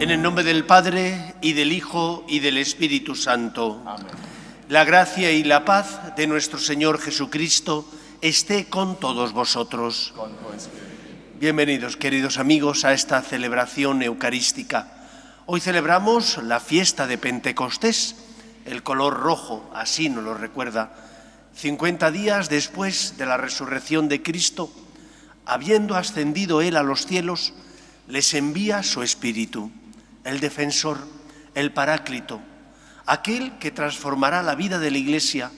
En el nombre del Padre, y del Hijo, y del Espíritu Santo. Amén. La gracia y la paz de nuestro Señor Jesucristo esté con todos vosotros. Con tu espíritu. Bienvenidos, queridos amigos, a esta celebración eucarística. Hoy celebramos la fiesta de Pentecostés. El color rojo, así nos lo recuerda. 50 días después de la resurrección de Cristo, habiendo ascendido Él a los cielos, les envía su Espíritu, el defensor, el paráclito, aquel que transformará la vida de la Iglesia,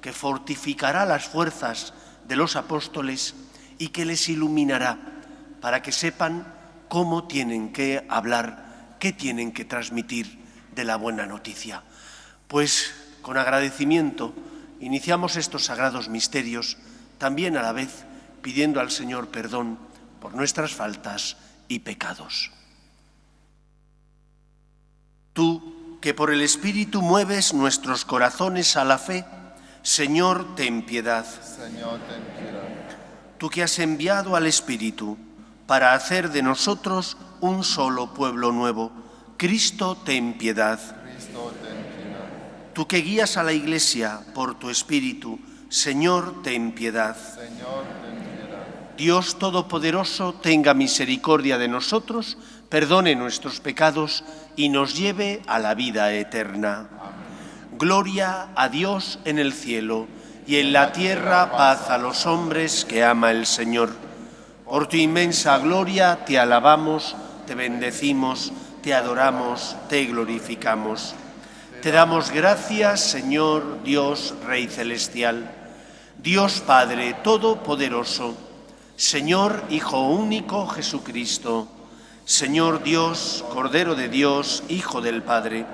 que fortificará las fuerzas de los apóstoles y que les iluminará para que sepan cómo tienen que hablar, qué tienen que transmitir de la buena noticia. Pues con agradecimiento iniciamos estos sagrados misterios, también a la vez pidiendo al Señor perdón por nuestras faltas y pecados. Tú, que por el Espíritu mueves nuestros corazones a la fe, Señor, ten piedad. Señor, ten piedad. Tú que has enviado al Espíritu para hacer de nosotros un solo pueblo nuevo, Cristo, ten piedad. Cristo, ten piedad. Tú que guías a la Iglesia por tu Espíritu, Señor, ten piedad. Señor, ten piedad. Dios Todopoderoso, tenga misericordia de nosotros, perdone nuestros pecados y nos lleve a la vida eterna. Amén. Gloria a Dios en el cielo y en la tierra paz a los hombres que ama el Señor. Por tu inmensa gloria te alabamos, te bendecimos, te adoramos, te glorificamos. Te damos gracias, Señor Dios Rey Celestial, Dios Padre Todopoderoso, Señor Hijo único Jesucristo, Señor Dios, Cordero de Dios, Hijo del Padre.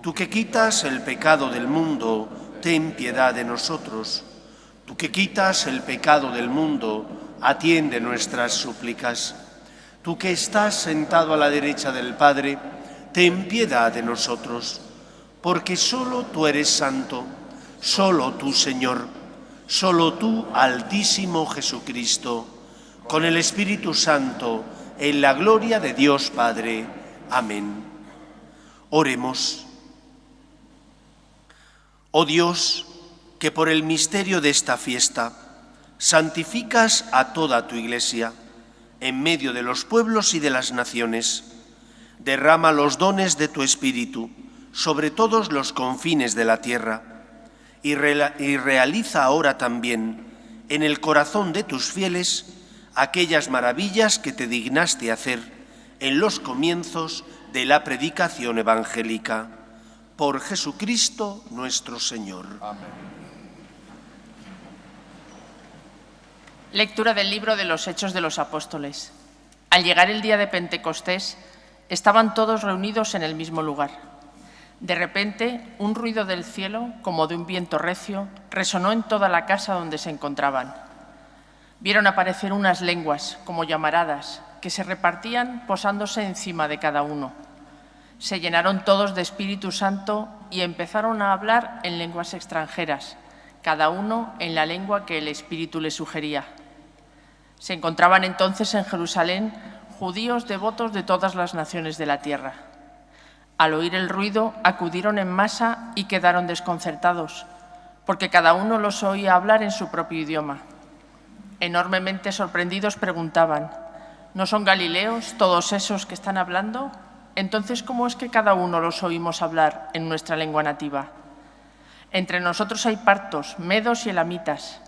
Tú que quitas el pecado del mundo, ten piedad de nosotros. Tú que quitas el pecado del mundo, atiende nuestras súplicas. Tú que estás sentado a la derecha del Padre, ten piedad de nosotros. Porque solo tú eres santo, solo tú, Señor, solo tú, Altísimo Jesucristo, con el Espíritu Santo, en la gloria de Dios Padre. Amén. Oremos. Oh Dios, que por el misterio de esta fiesta santificas a toda tu Iglesia en medio de los pueblos y de las naciones, derrama los dones de tu Espíritu sobre todos los confines de la tierra y realiza ahora también en el corazón de tus fieles aquellas maravillas que te dignaste hacer en los comienzos de la predicación evangélica. Por Jesucristo nuestro Señor. Amén. Lectura del libro de los Hechos de los Apóstoles. Al llegar el día de Pentecostés, estaban todos reunidos en el mismo lugar. De repente, un ruido del cielo, como de un viento recio, resonó en toda la casa donde se encontraban. Vieron aparecer unas lenguas, como llamaradas, que se repartían posándose encima de cada uno. Se llenaron todos de Espíritu Santo y empezaron a hablar en lenguas extranjeras, cada uno en la lengua que el Espíritu les sugería. Se encontraban entonces en Jerusalén judíos devotos de todas las naciones de la tierra. Al oír el ruido, acudieron en masa y quedaron desconcertados, porque cada uno los oía hablar en su propio idioma. Enormemente sorprendidos preguntaban: ¿no son galileos todos esos que están hablando? Entonces, ¿cómo es que cada uno los oímos hablar en nuestra lengua nativa? Entre nosotros hay partos, medos y elamitas.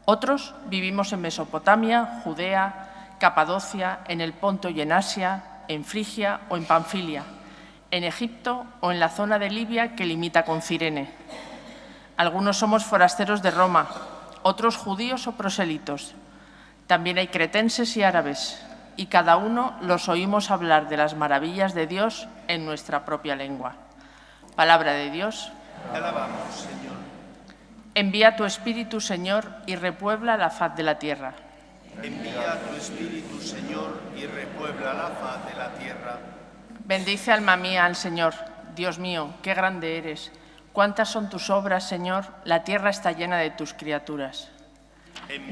Otros vivimos en Mesopotamia, Judea, Capadocia, en el Ponto y en Asia, en Frigia o en Panfilia, en Egipto o en la zona de Libia que limita con Cirene. Algunos somos forasteros de Roma, otros judíos o prosélitos. También hay cretenses y árabes, y cada uno los oímos hablar de las maravillas de Dios en nuestra propia lengua. Palabra de Dios. Te alabamos, Señor. Envía tu Espíritu, Señor, y repuebla la faz de la tierra. Envía tu Espíritu, Señor, y repuebla la faz de la tierra. Bendice, alma mía, al Señor. Dios mío, qué grande eres. Cuántas son tus obras, Señor. La tierra está llena de tus criaturas.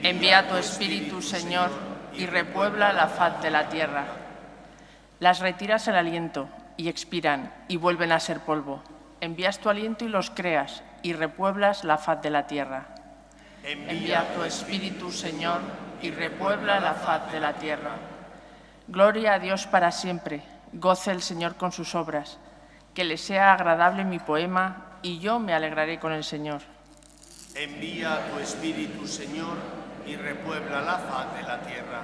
Envía tu Espíritu, Señor, y repuebla la faz de la tierra. Las retiras el aliento, y expiran y vuelven a ser polvo. Envías tu aliento y los creas y repueblas la faz de la tierra. Envía tu Espíritu, Señor, y repuebla la faz de la tierra. Gloria a Dios para siempre. Goce el Señor con sus obras. Que le sea agradable mi poema y yo me alegraré con el Señor. Envía tu Espíritu, Señor, y repuebla la faz de la tierra.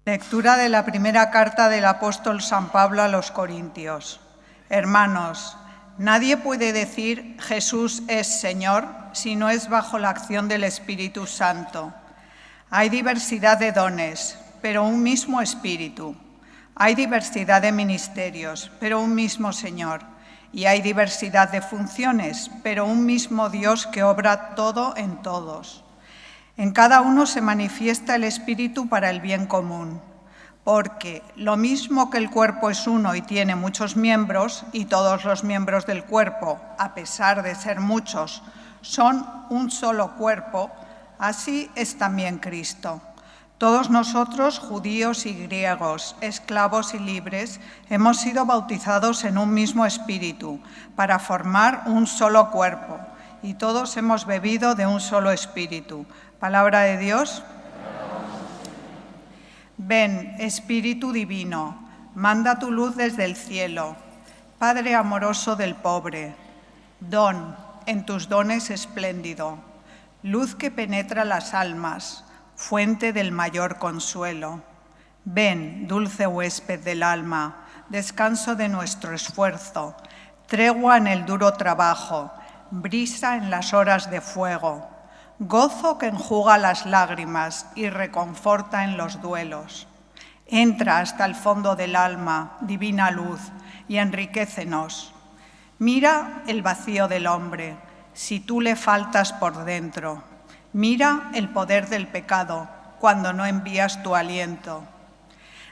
Lectura de la primera carta del apóstol San Pablo a los Corintios. Hermanos, nadie puede decir Jesús es Señor si no es bajo la acción del Espíritu Santo. Hay diversidad de dones, pero un mismo Espíritu. Hay diversidad de ministerios, pero un mismo Señor. Y hay diversidad de funciones, pero un mismo Dios que obra todo en todos. En cada uno se manifiesta el Espíritu para el bien común, porque lo mismo que el cuerpo es uno y tiene muchos miembros, y todos los miembros del cuerpo, a pesar de ser muchos, son un solo cuerpo, así es también Cristo. Todos nosotros, judíos y griegos, esclavos y libres, hemos sido bautizados en un mismo Espíritu, para formar un solo cuerpo, y todos hemos bebido de un solo Espíritu. Palabra de Dios. Ven, Espíritu Divino, manda tu luz desde el cielo. Padre amoroso del pobre, don en tus dones espléndido, luz que penetra las almas, fuente del mayor consuelo. Ven, dulce huésped del alma, descanso de nuestro esfuerzo, tregua en el duro trabajo, brisa en las horas de fuego, gozo que enjuga las lágrimas y reconforta en los duelos. Entra hasta el fondo del alma, divina luz, y enriquécenos. Mira el vacío del hombre, si tú le faltas por dentro. Mira el poder del pecado, cuando no envías tu aliento.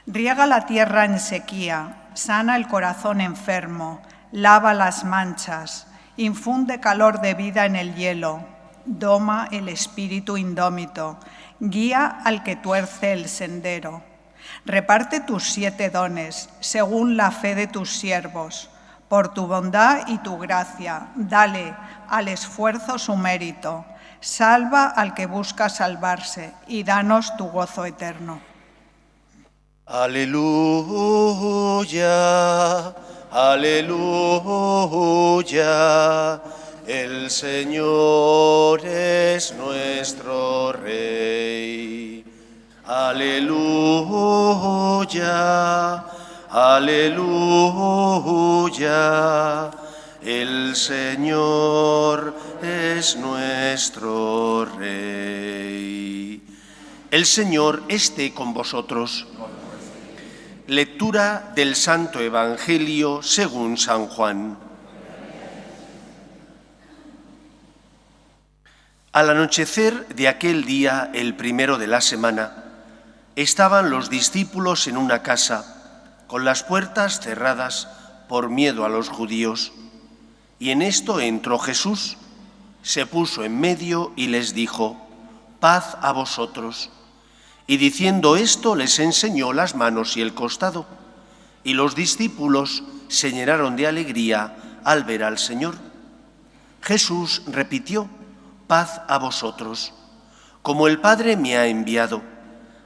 Riega la tierra en sequía, sana el corazón enfermo, lava las manchas, infunde calor de vida en el hielo, doma el espíritu indómito, guía al que tuerce el sendero. Reparte tus 7 dones, según la fe de tus siervos. Por tu bondad y tu gracia, dale al esfuerzo su mérito. Salva al que busca salvarse y danos tu gozo eterno. Aleluya, aleluya. El Señor es nuestro Rey. Aleluya, aleluya. El Señor es nuestro Rey. El Señor esté con vosotros. Lectura del Santo Evangelio según San Juan. Al anochecer de aquel día, el primero de la semana, estaban los discípulos en una casa, con las puertas cerradas por miedo a los judíos. Y en esto entró Jesús, se puso en medio y les dijo: «Paz a vosotros». Y diciendo esto, les enseñó las manos y el costado. Y los discípulos se llenaron de alegría al ver al Señor. Jesús repitió: «Paz a vosotros. Como el Padre me ha enviado,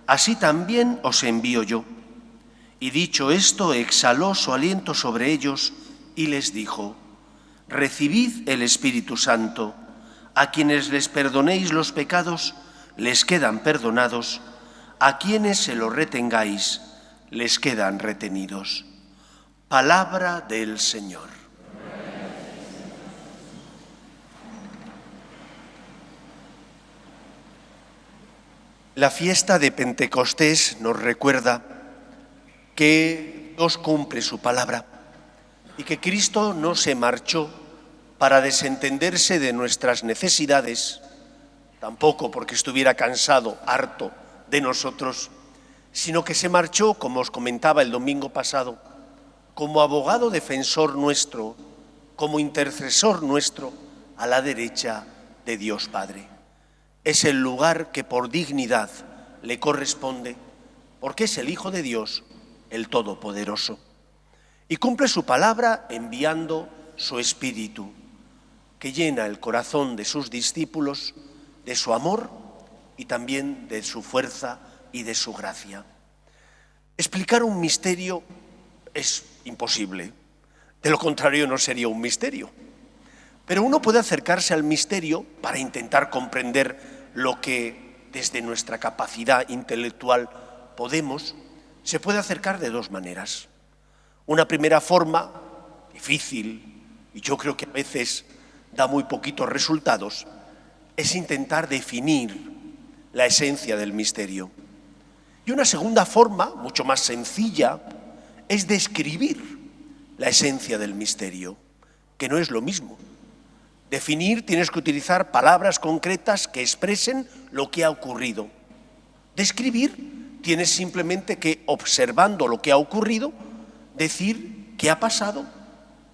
así también os envío yo». Y dicho esto, exhaló su aliento sobre ellos y les dijo: «Recibid el Espíritu Santo. A quienes les perdonéis los pecados, les quedan perdonados. A quienes se los retengáis, les quedan retenidos». Palabra del Señor. La fiesta de Pentecostés nos recuerda que Dios cumple su palabra y que Cristo no se marchó para desentenderse de nuestras necesidades, tampoco porque estuviera cansado, harto de nosotros, sino que se marchó, como os comentaba el domingo pasado, como abogado defensor nuestro, como intercesor nuestro, a la derecha de Dios Padre. es el lugar que por dignidad le corresponde, porque es el Hijo de Dios, el Todopoderoso. Y cumple su palabra enviando su Espíritu, que llena el corazón de sus discípulos de su amor y también de su fuerza y de su gracia. Explicar un misterio es imposible, de lo contrario no sería un misterio. Pero uno puede acercarse al misterio para intentar comprender lo que desde nuestra capacidad intelectual podemos. Se puede acercar de dos maneras. Una primera forma, difícil, y yo creo que a veces da muy poquitos resultados, es intentar definir la esencia del misterio. Y una segunda forma, mucho más sencilla, es describir la esencia del misterio, que no es lo mismo. Definir, tienes que utilizar palabras concretas que expresen lo que ha ocurrido. Describir, tienes simplemente que, observando lo que ha ocurrido, decir qué ha pasado,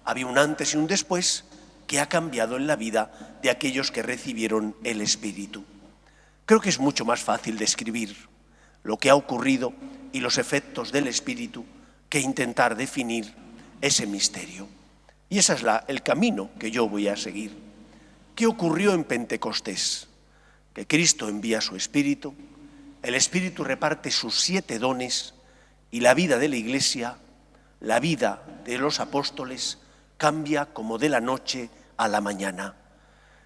había un antes y un después, que ha cambiado en la vida de aquellos que recibieron el Espíritu. Creo que es mucho más fácil describir lo que ha ocurrido y los efectos del Espíritu que intentar definir ese misterio. Y ese es el camino que yo voy a seguir. ¿Qué ocurrió en Pentecostés? Que Cristo envía su Espíritu, el Espíritu reparte sus 7 dones y la vida de la Iglesia, la vida de los apóstoles, cambia como de la noche a la mañana.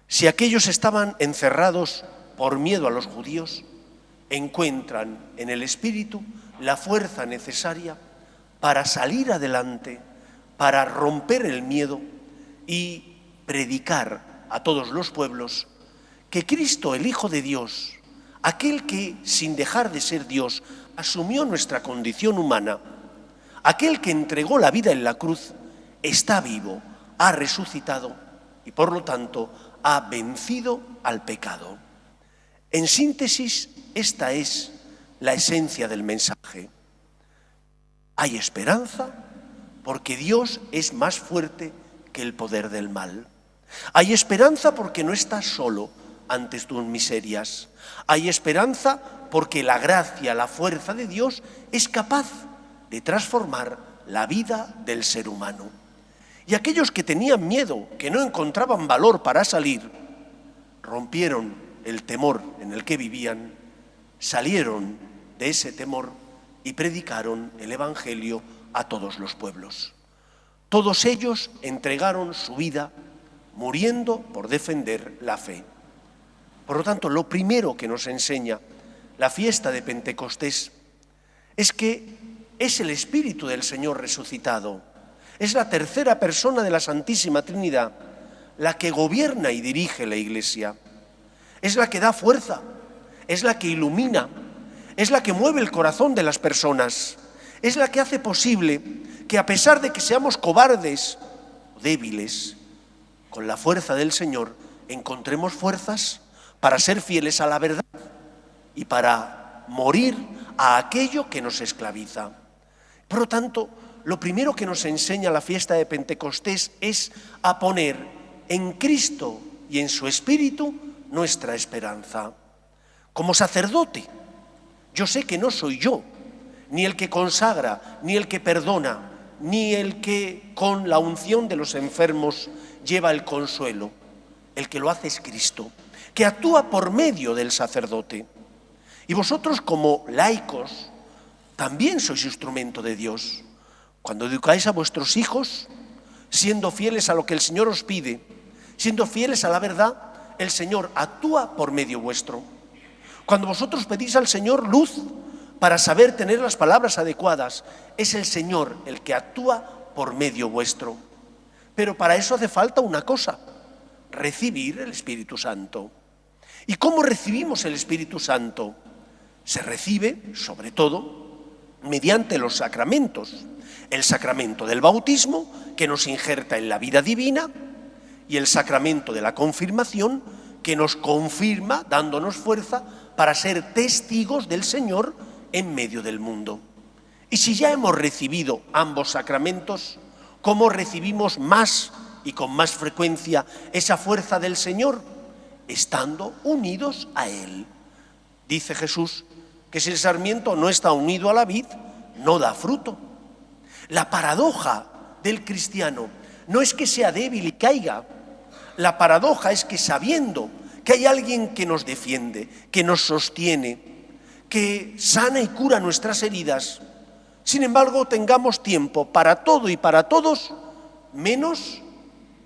Si aquellos estaban encerrados por miedo a los judíos, encuentran en el Espíritu la fuerza necesaria para salir adelante, para romper el miedo y predicar a todos los pueblos que Cristo, el Hijo de Dios, aquel que sin dejar de ser Dios asumió nuestra condición humana, aquel que entregó la vida en la cruz, está vivo, ha resucitado y por lo tanto ha vencido al pecado. En síntesis, esta es la esencia del mensaje. Hay esperanza porque Dios es más fuerte que el poder del mal. Hay esperanza porque no estás solo ante tus miserias. Hay esperanza porque la gracia, la fuerza de Dios es capaz de transformar la vida del ser humano. Y aquellos que tenían miedo, que no encontraban valor para salir, rompieron el temor en el que vivían, salieron de ese temor y predicaron el Evangelio a todos los pueblos. Todos ellos entregaron su vida muriendo por defender la fe. Por lo tanto, lo primero que nos enseña la fiesta de Pentecostés es que es el Espíritu del Señor resucitado, es la tercera persona de la Santísima Trinidad la que gobierna y dirige la Iglesia, es la que da fuerza, es la que ilumina, es la que mueve el corazón de las personas, es la que hace posible que a pesar de que seamos cobardes o débiles, con la fuerza del Señor encontremos fuerzas para ser fieles a la verdad y para morir a aquello que nos esclaviza. Por lo tanto, lo primero que nos enseña la fiesta de Pentecostés es a poner en Cristo y en su Espíritu nuestra esperanza. Como sacerdote, yo sé que no soy yo, ni el que consagra, ni el que perdona, ni el que con la unción de los enfermos lleva el consuelo. El que lo hace es Cristo, que actúa por medio del sacerdote. Y vosotros como laicos también sois instrumento de Dios. Cuando educáis a vuestros hijos, siendo fieles a lo que el Señor os pide, siendo fieles a la verdad, el Señor actúa por medio vuestro. Cuando vosotros pedís al Señor luz para saber tener las palabras adecuadas, es el Señor el que actúa por medio vuestro. Pero para eso hace falta una cosa: recibir el Espíritu Santo. ¿Y cómo recibimos el Espíritu Santo? Se recibe, sobre todo, mediante los sacramentos. El sacramento del bautismo, que nos injerta en la vida divina, y el sacramento de la confirmación, que nos confirma, dándonos fuerza para ser testigos del Señor en medio del mundo. Y si ya hemos recibido ambos sacramentos, ¿cómo recibimos más y con más frecuencia esa fuerza del Señor? estando unidos a Él. Dice Jesús que si el sarmiento no está unido a la vid, no da fruto. La paradoja del cristiano no es que sea débil y caiga. La paradoja es que sabiendo que hay alguien que nos defiende, que nos sostiene, que sana y cura nuestras heridas, sin embargo tengamos tiempo para todo y para todos, menos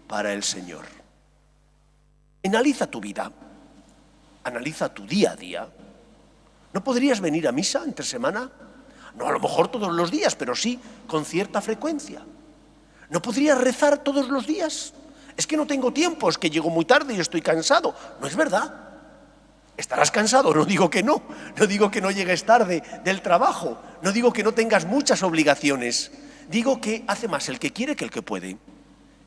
para el Señor. Analiza tu vida, analiza tu día a día. ¿No podrías venir a misa entre semana? No a lo mejor todos los días, pero sí con cierta frecuencia. ¿No podrías rezar todos los días? Es que no tengo tiempo, es que llego muy tarde y estoy cansado. No es verdad. Estarás cansado, no digo que no digo que no llegues tarde del trabajo, no digo que no tengas muchas obligaciones, digo que hace más el que quiere que el que puede.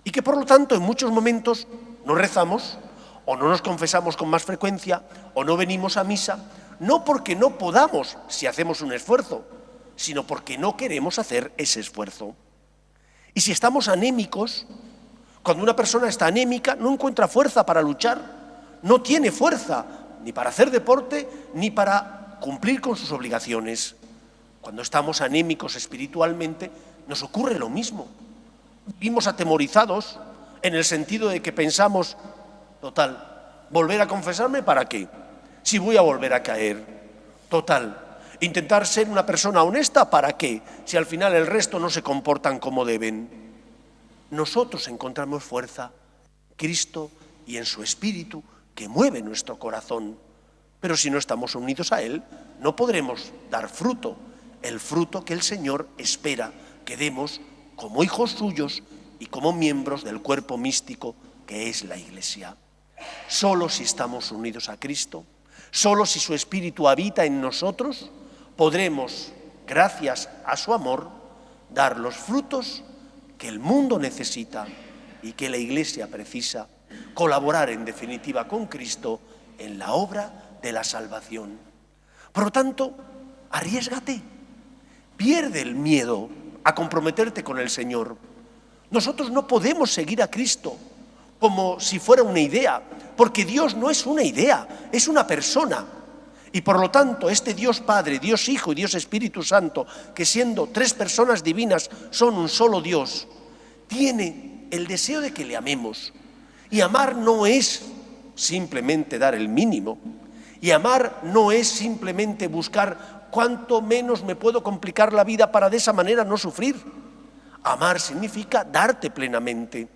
Y que por lo tanto en muchos momentos no rezamos, o no nos confesamos con más frecuencia, o no venimos a misa, no porque no podamos si hacemos un esfuerzo, sino porque no queremos hacer ese esfuerzo. Y si estamos anémicos, cuando una persona está anémica no encuentra fuerza para luchar, no tiene fuerza ni para hacer deporte ni para cumplir con sus obligaciones. Cuando estamos anémicos espiritualmente nos ocurre lo mismo. Vivimos atemorizados en el sentido de que pensamos, total, ¿volver a confesarme para qué? Si voy a volver a caer, total. Intentar ser una persona honesta, ¿para qué? Si al final el resto no se comportan como deben. Nosotros encontramos fuerza en Cristo y en su Espíritu que mueve nuestro corazón. Pero si no estamos unidos a Él, no podremos dar fruto, el fruto que el Señor espera que demos como hijos suyos y como miembros del cuerpo místico que es la Iglesia. Solo si estamos unidos a Cristo, solo si su Espíritu habita en nosotros, podremos, gracias a su amor, dar los frutos que el mundo necesita y que la Iglesia precisa, colaborar en definitiva con Cristo en la obra de la salvación. Por lo tanto, arriésgate, pierde el miedo a comprometerte con el Señor. Nosotros no podemos seguir a Cristo como si fuera una idea, porque Dios no es una idea, es una persona. Y por lo tanto, este Dios Padre, Dios Hijo y Dios Espíritu Santo, que siendo tres personas divinas son un solo Dios, tiene el deseo de que le amemos. Y amar no es simplemente dar el mínimo. Y amar no es simplemente buscar cuánto menos me puedo complicar la vida para de esa manera no sufrir. Amar significa darte plenamente.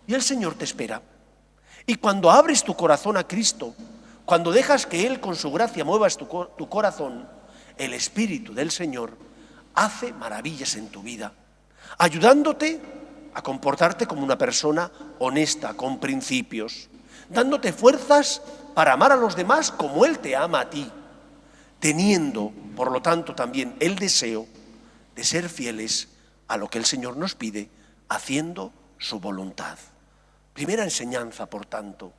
Y el Señor te espera. Y cuando abres tu corazón a Cristo, cuando dejas que Él con su gracia mueva tu corazón, el Espíritu del Señor hace maravillas en tu vida, ayudándote a comportarte como una persona honesta, con principios, dándote fuerzas para amar a los demás como Él te ama a ti, teniendo, por lo tanto, también el deseo de ser fieles a lo que el Señor nos pide, haciendo su voluntad. Primera enseñanza, por tanto,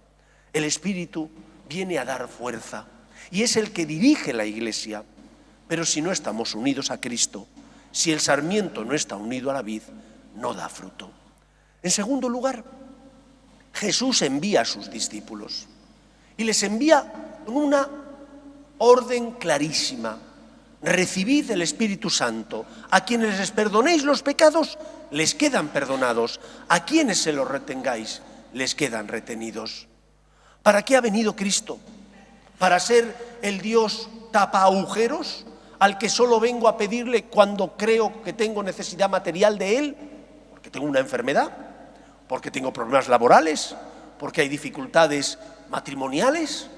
el Espíritu viene a dar fuerza y es el que dirige la Iglesia. Pero si no estamos unidos a Cristo, si el sarmiento no está unido a la vid, no da fruto. En segundo lugar, Jesús envía a sus discípulos y les envía una orden clarísima. Recibid el Espíritu Santo. A quienes les perdonéis los pecados, les quedan perdonados. A quienes se los retengáis, les quedan retenidos. ¿Para qué ha venido Cristo? ¿Para ser el Dios tapa agujeros al que solo vengo a pedirle cuando creo que tengo necesidad material de Él? Porque tengo una enfermedad, porque tengo problemas laborales, porque hay dificultades matrimoniales.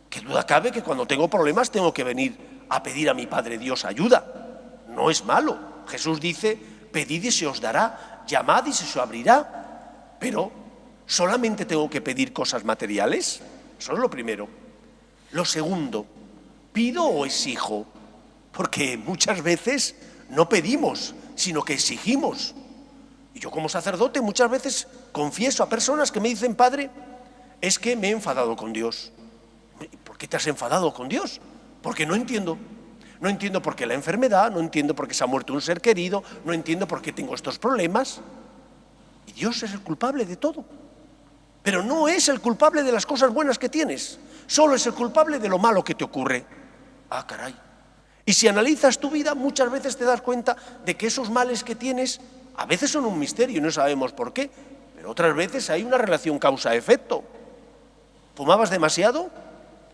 ¿Qué duda cabe que cuando tengo problemas tengo que venir a pedir a mi Padre Dios ayuda? No es malo. Jesús dice, pedid y se os dará, llamad y se os abrirá. Pero ¿solamente tengo que pedir cosas materiales? Eso es lo primero. Lo segundo, ¿pido o exijo? Porque muchas veces no pedimos, sino que exigimos. Y yo como sacerdote muchas veces confieso a personas que me dicen, Padre, es que me he enfadado con Dios. ¿Por qué te has enfadado con Dios? Porque no entiendo. No entiendo por qué la enfermedad, no entiendo por qué se ha muerto un ser querido, no entiendo por qué tengo estos problemas. Y Dios es el culpable de todo. pero no es el culpable de las cosas buenas que tienes, solo es el culpable de lo malo que te ocurre. Ah, caray. Y si analizas tu vida, muchas veces te das cuenta de que esos males que tienes a veces son un misterio y no sabemos por qué, pero otras veces hay una relación causa-efecto. ¿Fumabas demasiado?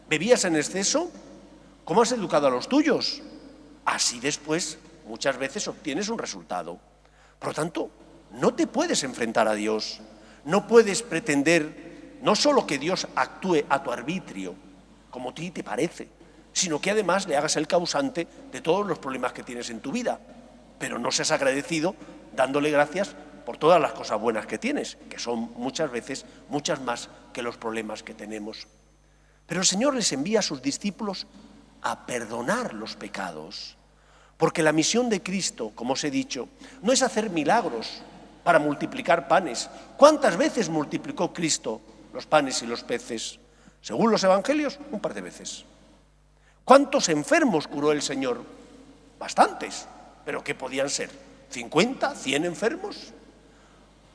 ¿Bebías en exceso? ¿Cómo has educado a los tuyos? Así después muchas veces obtienes un resultado. Por lo tanto, no te puedes enfrentar a Dios, no puedes pretender no solo que Dios actúe a tu arbitrio, como a ti te parece, sino que además le hagas el causante de todos los problemas que tienes en tu vida. Pero no seas agradecido dándole gracias por todas las cosas buenas que tienes, que son muchas veces muchas más que los problemas que tenemos. Pero el Señor les envía a sus discípulos a perdonar los pecados, porque la misión de Cristo, como os he dicho, no es hacer milagros para multiplicar panes. ¿Cuántas veces multiplicó Cristo los panes y los peces? Según los evangelios, un par de veces. ¿Cuántos enfermos curó el Señor? Bastantes. ¿Pero qué podían ser? ¿50? ¿100 enfermos?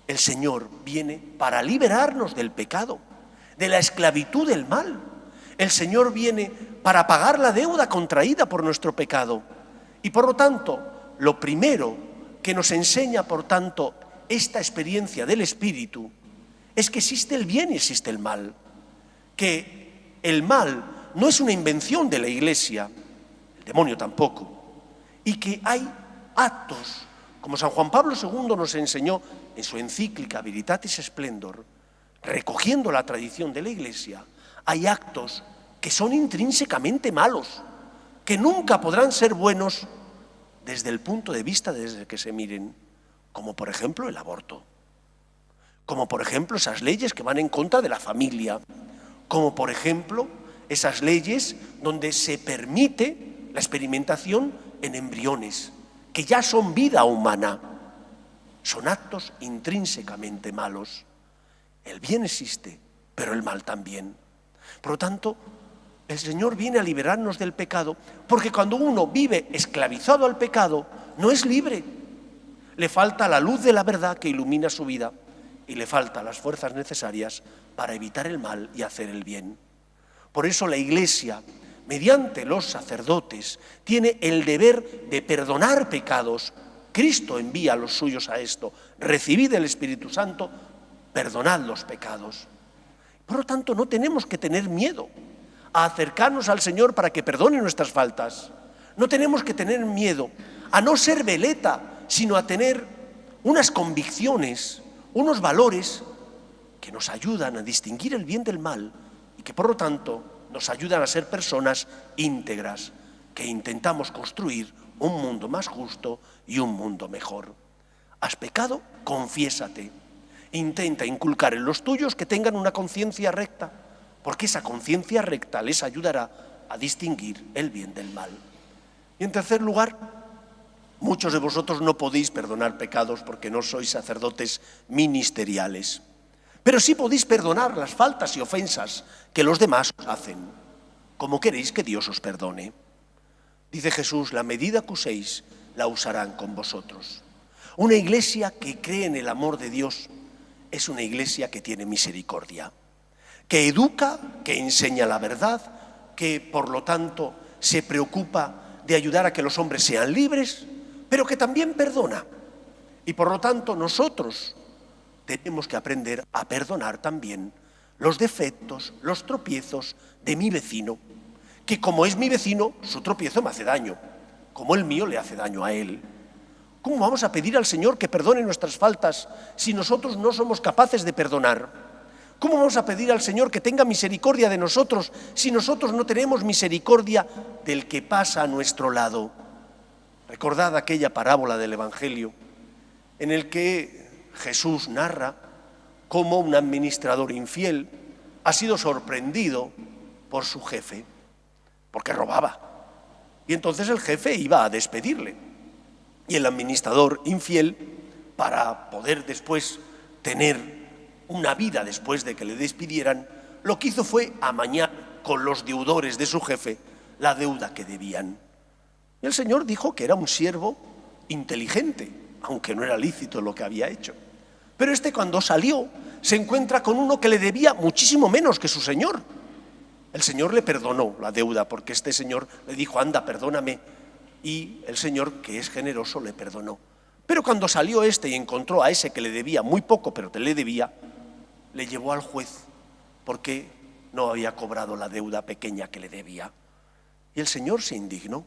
El Señor viene para liberarnos del pecado, de la esclavitud del mal. El Señor viene para pagar la deuda contraída por nuestro pecado. Y por lo tanto, lo primero que nos enseña, por tanto, esta experiencia del Espíritu es que existe el bien y existe el mal. Que el mal no es una invención de la Iglesia, el demonio tampoco, y que hay actos, como San Juan Pablo II nos enseñó en su encíclica Veritatis Splendor, recogiendo la tradición de la Iglesia, hay actos que son intrínsecamente malos, que nunca podrán ser buenos desde el punto de vista desde que se miren, como por ejemplo el aborto, como por ejemplo esas leyes que van en contra de la familia, como por ejemplo esas leyes donde se permite la experimentación en embriones, que ya son vida humana. Son actos intrínsecamente malos. El bien existe, pero el mal también. Por lo tanto, el Señor viene a liberarnos del pecado, porque cuando uno vive esclavizado al pecado, no es libre. Le falta la luz de la verdad que ilumina su vida y le faltan las fuerzas necesarias para evitar el mal y hacer el bien. Por eso la Iglesia, mediante los sacerdotes, tiene el deber de perdonar pecados. Cristo envía a los suyos a esto. Recibid el Espíritu Santo, perdonad los pecados. Por lo tanto, no tenemos que tener miedo a acercarnos al Señor para que perdone nuestras faltas. No tenemos que tener miedo a no ser veleta, sino a tener unas convicciones, unos valores que nos ayudan a distinguir el bien del mal y que por lo tanto nos ayudan a ser personas íntegras, que intentamos construir un mundo más justo y un mundo mejor. ¿Has pecado? Confiésate. Intenta inculcar en los tuyos que tengan una conciencia recta, porque esa conciencia recta les ayudará a distinguir el bien del mal. Y en tercer lugar, muchos de vosotros no podéis perdonar pecados porque no sois sacerdotes ministeriales, pero sí podéis perdonar las faltas y ofensas que los demás os hacen, como queréis que Dios os perdone. Dice Jesús, la medida que uséis la usarán con vosotros. Una iglesia que cree en el amor de Dios es una iglesia que tiene misericordia, que educa, que enseña la verdad, que por lo tanto se preocupa de ayudar a que los hombres sean libres, pero que también perdona. Y por lo tanto nosotros tenemos que aprender a perdonar también los defectos, los tropiezos de mi vecino, que como es mi vecino, su tropiezo me hace daño, como el mío le hace daño a él. ¿Cómo vamos a pedir al Señor que perdone nuestras faltas si nosotros no somos capaces de perdonar? ¿Cómo vamos a pedir al Señor que tenga misericordia de nosotros si nosotros no tenemos misericordia del que pasa a nuestro lado? Recordad aquella parábola del Evangelio en el que Jesús narra cómo un administrador infiel ha sido sorprendido por su jefe, porque robaba. Y entonces el jefe iba a despedirle. Y el administrador infiel, para poder después tener una vida después de que le despidieran, lo que hizo fue amañar con los deudores de su jefe la deuda que debían. Y el Señor dijo que era un siervo inteligente, aunque no era lícito lo que había hecho. Pero este, cuando salió, se encuentra con uno que le debía muchísimo menos que su señor. El Señor le perdonó la deuda, porque este señor le dijo: anda, perdóname. Y el Señor, que es generoso, le perdonó. Pero cuando salió este y encontró a ese que le debía muy poco, pero te le debía, le llevó al juez, porque no había cobrado la deuda pequeña que le debía. Y el Señor se indignó,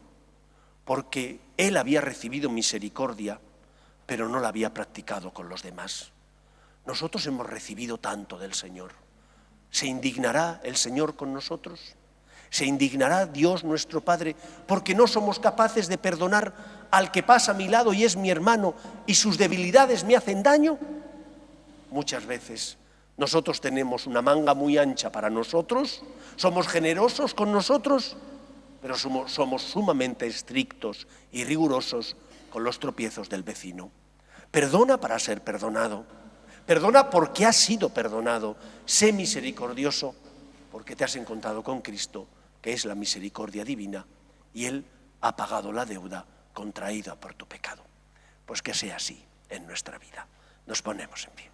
porque él había recibido misericordia, pero no la había practicado con los demás. Nosotros hemos recibido tanto del Señor. ¿Se indignará el Señor con nosotros? ¿Se indignará Dios nuestro Padre porque no somos capaces de perdonar al que pasa a mi lado y es mi hermano y sus debilidades me hacen daño? Muchas veces nosotros tenemos una manga muy ancha para nosotros, somos generosos con nosotros, pero somos sumamente estrictos y rigurosos con los tropiezos del vecino. Perdona para ser perdonado. Perdona porque has sido perdonado. Sé misericordioso porque te has encontrado con Cristo, que es la misericordia divina, y Él ha pagado la deuda contraída por tu pecado. Pues que sea así en nuestra vida. Nos ponemos en pie.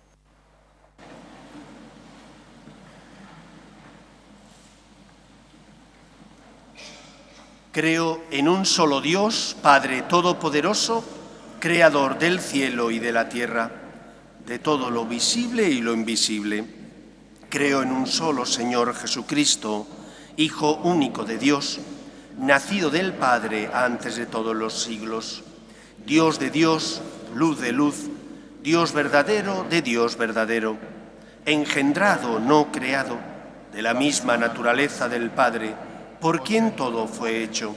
Creo en un solo Dios, Padre Todopoderoso, Creador del cielo y de la tierra, de todo lo visible y lo invisible. Creo en un solo Señor Jesucristo, Hijo único de Dios, nacido del Padre antes de todos los siglos, Dios de Dios, luz de luz, Dios verdadero de Dios verdadero, engendrado, no creado, de la misma naturaleza del Padre, por quien todo fue hecho,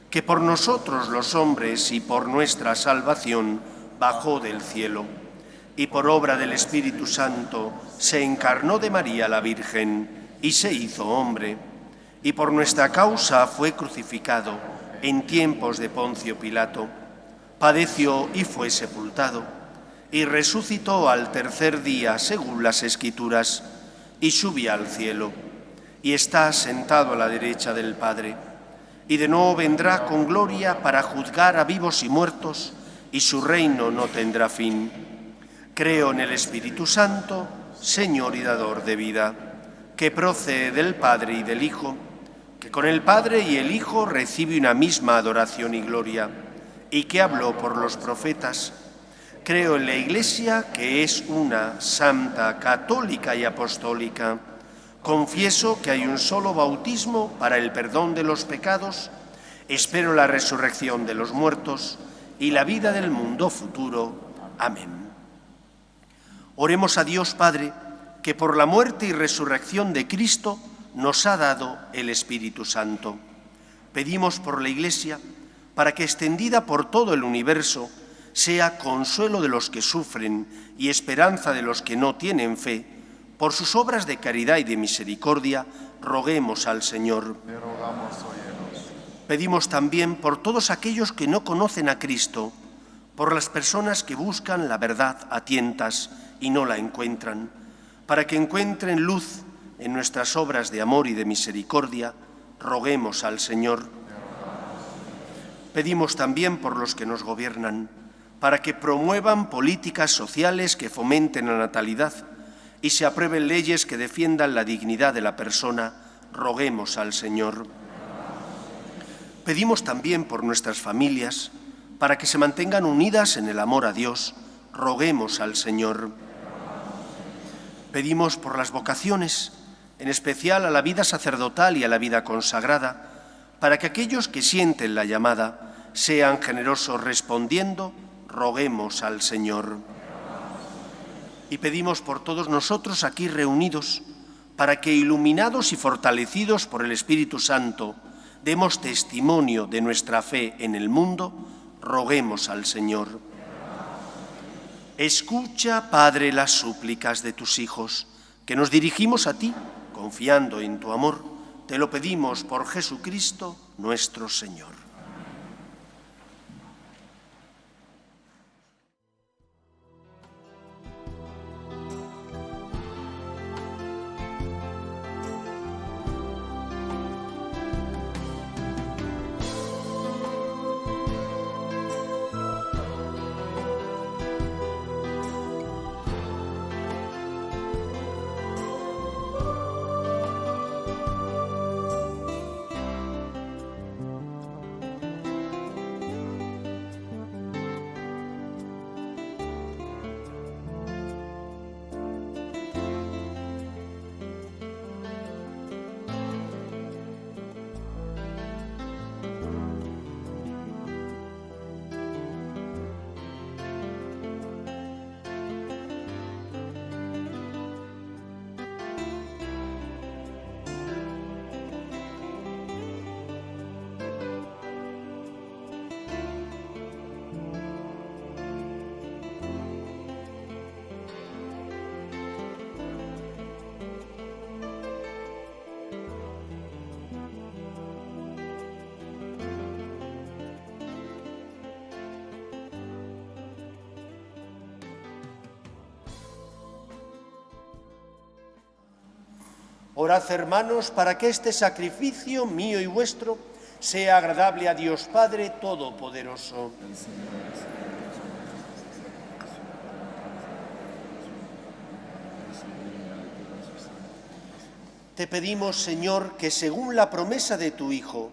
que por nosotros los hombres y por nuestra salvación bajó del cielo, y por obra del Espíritu Santo se encarnó de María la Virgen y se hizo hombre, y por nuestra causa fue crucificado en tiempos de Poncio Pilato, padeció y fue sepultado, y resucitó al tercer día según las Escrituras, y subió al cielo, y está sentado a la derecha del Padre, y de nuevo vendrá con gloria para juzgar a vivos y muertos, y su reino no tendrá fin. Creo en el Espíritu Santo, Señor y dador de vida, que procede del Padre y del Hijo, que con el Padre y el Hijo recibe una misma adoración y gloria, y que habló por los profetas. Creo en la Iglesia, que es una, santa, católica y apostólica. Confieso que hay un solo bautismo para el perdón de los pecados. Espero la resurrección de los muertos y la vida del mundo futuro. Amén. Oremos a Dios Padre, que por la muerte y resurrección de Cristo nos ha dado el Espíritu Santo. Pedimos por la Iglesia, para que extendida por todo el universo, sea consuelo de los que sufren y esperanza de los que no tienen fe. Por sus obras de caridad y de misericordia, roguemos al Señor. Te rogamos, óyenos. Pedimos también por todos aquellos que no conocen a Cristo, por las personas que buscan la verdad a tientas y no la encuentran, para que encuentren luz en nuestras obras de amor y de misericordia, roguemos al Señor. Pedimos también por los que nos gobiernan, para que promuevan políticas sociales que fomenten la natalidad y se aprueben leyes que defiendan la dignidad de la persona, roguemos al Señor. Pedimos también por nuestras familias, para que se mantengan unidas en el amor a Dios, roguemos al Señor. Pedimos por las vocaciones, en especial a la vida sacerdotal y a la vida consagrada, para que aquellos que sienten la llamada sean generosos respondiendo, roguemos al Señor. Y pedimos por todos nosotros aquí reunidos, para que iluminados y fortalecidos por el Espíritu Santo, demos testimonio de nuestra fe en el mundo, roguemos al Señor. Escucha, Padre, las súplicas de tus hijos, que nos dirigimos a ti, confiando en tu amor. Te lo pedimos por Jesucristo, nuestro Señor. Orad, hermanos, para que este sacrificio mío y vuestro sea agradable a Dios Padre Todopoderoso. Te pedimos, Señor, que según la promesa de tu Hijo,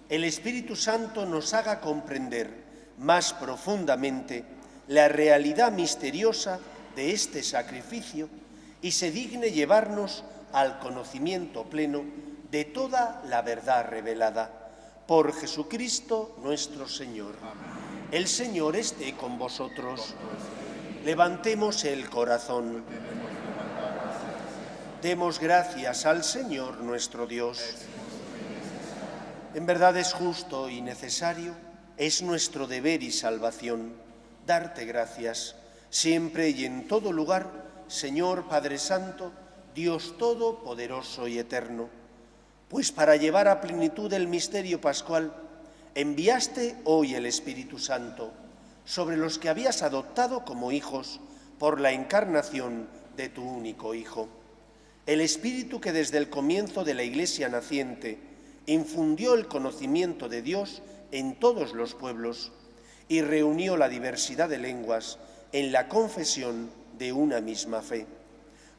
el Espíritu Santo nos haga comprender más profundamente la realidad misteriosa de este sacrificio y se digne llevarnos al conocimiento pleno de toda la verdad revelada. Por Jesucristo nuestro Señor. Amén. El Señor esté con vosotros. Levantemos el corazón. Demos gracias al Señor nuestro Dios. En verdad es justo y necesario, es nuestro deber y salvación, darte gracias, siempre y en todo lugar, Señor Padre Santo, Dios Todopoderoso y Eterno, pues para llevar a plenitud el misterio pascual, enviaste hoy el Espíritu Santo sobre los que habías adoptado como hijos por la encarnación de tu único Hijo. El Espíritu que desde el comienzo de la Iglesia naciente infundió el conocimiento de Dios en todos los pueblos y reunió la diversidad de lenguas en la confesión de una misma fe.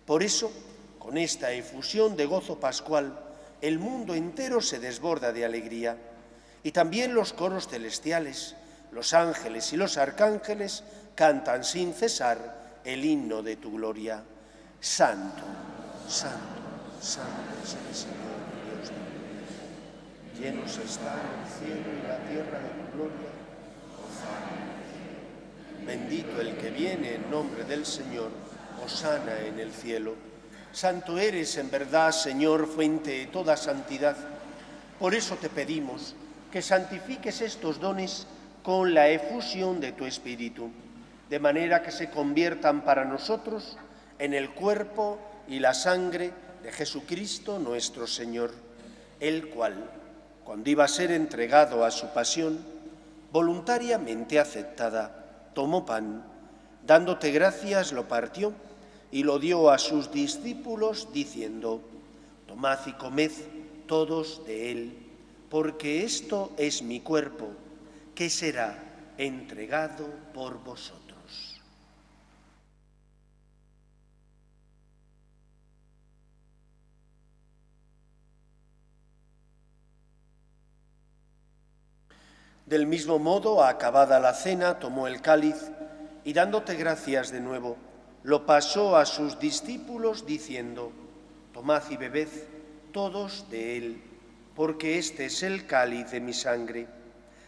Por eso, con esta efusión de gozo pascual, el mundo entero se desborda de alegría, y también los coros celestiales, los ángeles y los arcángeles cantan sin cesar el himno de tu gloria. Santo, santo, santo es el Señor Dios de Dios. Llenos están el cielo y la tierra de tu gloria. Bendito el que viene en nombre del Señor, hosana en el cielo. Santo eres en verdad, Señor, fuente de toda santidad. Por eso te pedimos que santifiques estos dones con la efusión de tu Espíritu, de manera que se conviertan para nosotros en el cuerpo y la sangre de Jesucristo nuestro Señor, el cual, cuando iba a ser entregado a su pasión, voluntariamente aceptada, tomó pan, dándote gracias, lo partió y lo dio a sus discípulos, diciendo: tomad y comed todos de él, porque esto es mi cuerpo, que será entregado por vosotros. Del mismo modo, acabada la cena, tomó el cáliz y dándote gracias de nuevo, lo pasó a sus discípulos diciendo: tomad y bebed todos de él, porque este es el cáliz de mi sangre,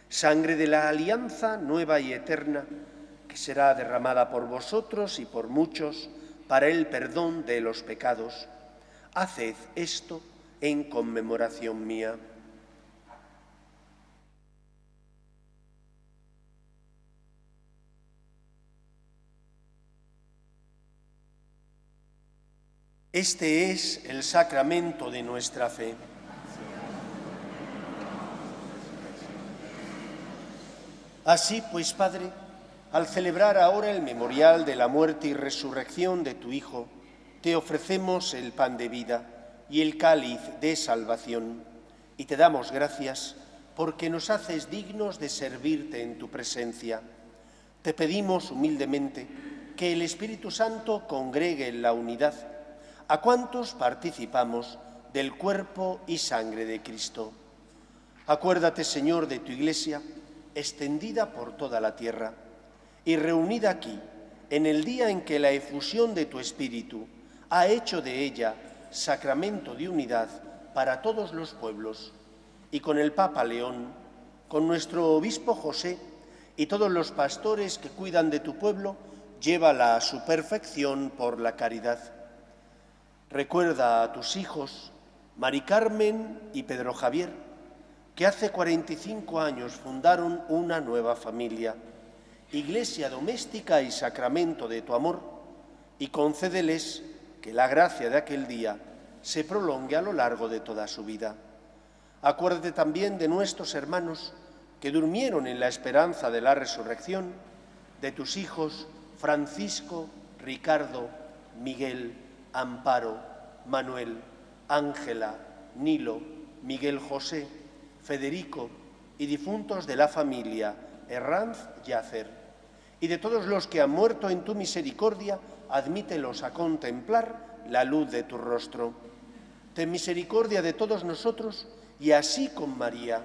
sangre de la alianza nueva y eterna, que será derramada por vosotros y por muchos para el perdón de los pecados. Haced esto en conmemoración mía. Este es el sacramento de nuestra fe. Así pues, Padre, al celebrar ahora el memorial de la muerte y resurrección de tu Hijo, te ofrecemos el pan de vida y el cáliz de salvación, y te damos gracias porque nos haces dignos de servirte en tu presencia. Te pedimos humildemente que el Espíritu Santo congregue en la unidad a cuantos participamos del cuerpo y sangre de Cristo. Acuérdate, Señor, de tu Iglesia, extendida por toda la tierra y reunida aquí, en el día en que la efusión de tu Espíritu ha hecho de ella sacramento de unidad para todos los pueblos, y con el Papa León, con nuestro obispo José y todos los pastores que cuidan de tu pueblo, llévala a su perfección por la caridad. Recuerda a tus hijos, Mari Carmen y Pedro Javier, que hace 45 años fundaron una nueva familia, iglesia doméstica y sacramento de tu amor, y concédeles que la gracia de aquel día se prolongue a lo largo de toda su vida. Acuérdate también de nuestros hermanos que durmieron en la esperanza de la resurrección, de tus hijos Francisco, Ricardo, Miguel, Amparo, Manuel, Ángela, Nilo, Miguel José, Federico y difuntos de la familia Herranz Yacer, y de todos los que han muerto en tu misericordia, admítelos a contemplar la luz de tu rostro. Ten misericordia de todos nosotros, y así con María,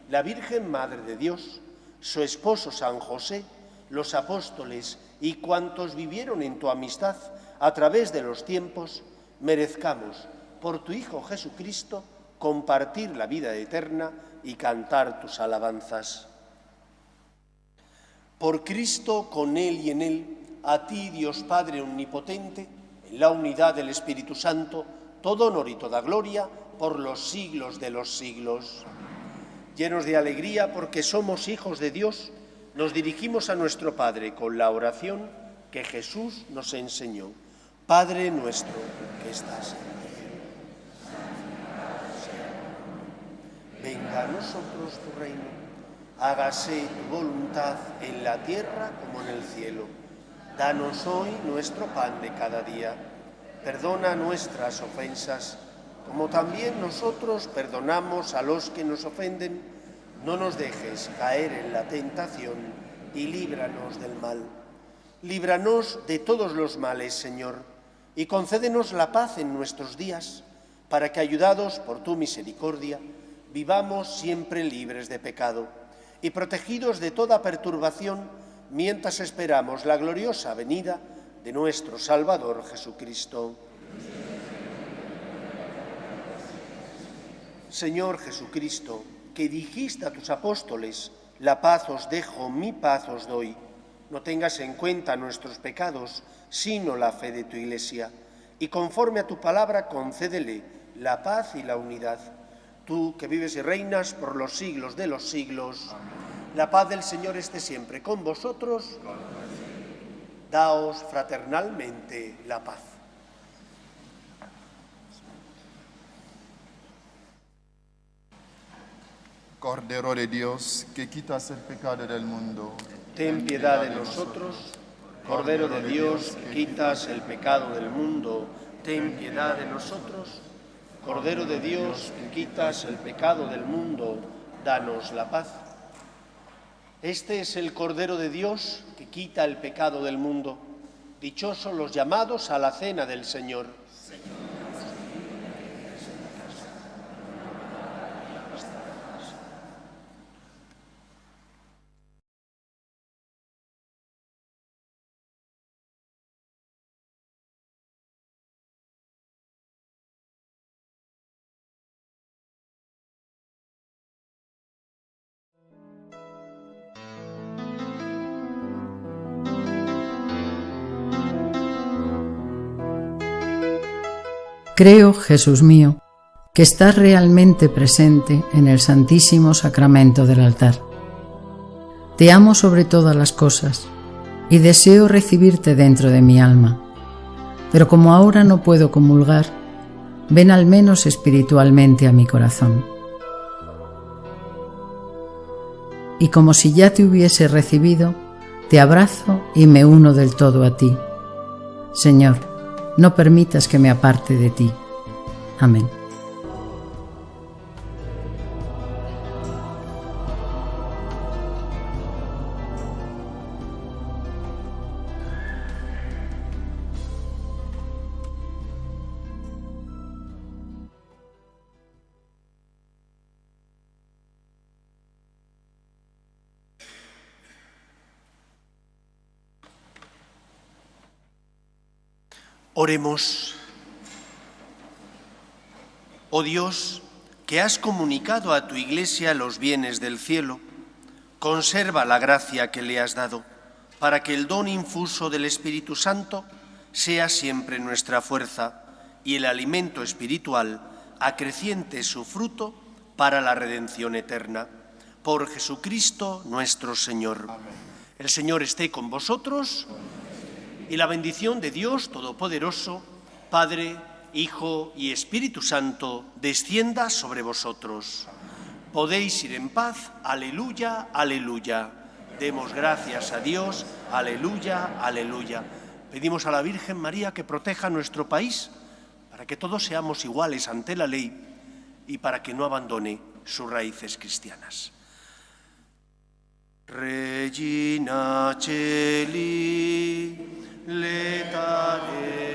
la Virgen Madre de Dios, su esposo San José, los apóstoles y cuantos vivieron en tu amistad a través de los tiempos, merezcamos, por tu Hijo Jesucristo, compartir la vida eterna y cantar tus alabanzas. Por Cristo, con Él y en Él, a ti, Dios Padre Omnipotente, en la unidad del Espíritu Santo, todo honor y toda gloria por los siglos de los siglos. Llenos de alegría porque somos hijos de Dios, nos dirigimos a nuestro Padre con la oración que Jesús nos enseñó. Padre nuestro que estás en el cielo, venga a nosotros tu reino, hágase tu voluntad en la tierra como en el cielo. Danos hoy nuestro pan de cada día. Perdona nuestras ofensas, como también nosotros perdonamos a los que nos ofenden. No nos dejes caer en la tentación y líbranos del mal. Líbranos de todos los males, Señor, y concédenos la paz en nuestros días, para que, ayudados por tu misericordia, vivamos siempre libres de pecado y protegidos de toda perturbación, mientras esperamos la gloriosa venida de nuestro Salvador Jesucristo. Señor Jesucristo, que dijiste a tus apóstoles, la paz os dejo, mi paz os doy, no tengas en cuenta nuestros pecados, sino la fe de tu Iglesia, y conforme a tu palabra concédele la paz y la unidad. Tú que vives y reinas por los siglos de los siglos, la paz del Señor esté siempre con vosotros. Daos fraternalmente la paz. Cordero de Dios, que quitas el pecado del mundo, Ten piedad de nosotros. Cordero de Dios, que quitas el pecado del mundo, ten piedad de nosotros. Cordero de Dios, que quitas el pecado del mundo, danos la paz. Este es el Cordero de Dios que quita el pecado del mundo. Dichosos los llamados a la cena del Señor. Creo, Jesús mío, que estás realmente presente en el Santísimo Sacramento del altar. Te amo sobre todas las cosas y deseo recibirte dentro de mi alma, pero como ahora no puedo comulgar, ven al menos espiritualmente a mi corazón. Y como si ya te hubiese recibido, te abrazo y me uno del todo a ti. Señor, no permitas que me aparte de ti. Amén. Oremos. Oh Dios, que has comunicado a tu Iglesia los bienes del cielo, conserva la gracia que le has dado, para que el don infuso del Espíritu Santo sea siempre nuestra fuerza y el alimento espiritual acreciente su fruto para la redención eterna. Por Jesucristo nuestro Señor. Amén. El Señor esté con vosotros. Y la bendición de Dios Todopoderoso, Padre, Hijo y Espíritu Santo, descienda sobre vosotros. Podéis ir en paz. Aleluya, aleluya. Demos gracias a Dios. Aleluya, aleluya. Pedimos a la Virgen María que proteja nuestro país, para que todos seamos iguales ante la ley y para que no abandone sus raíces cristianas. Regina Celi, letare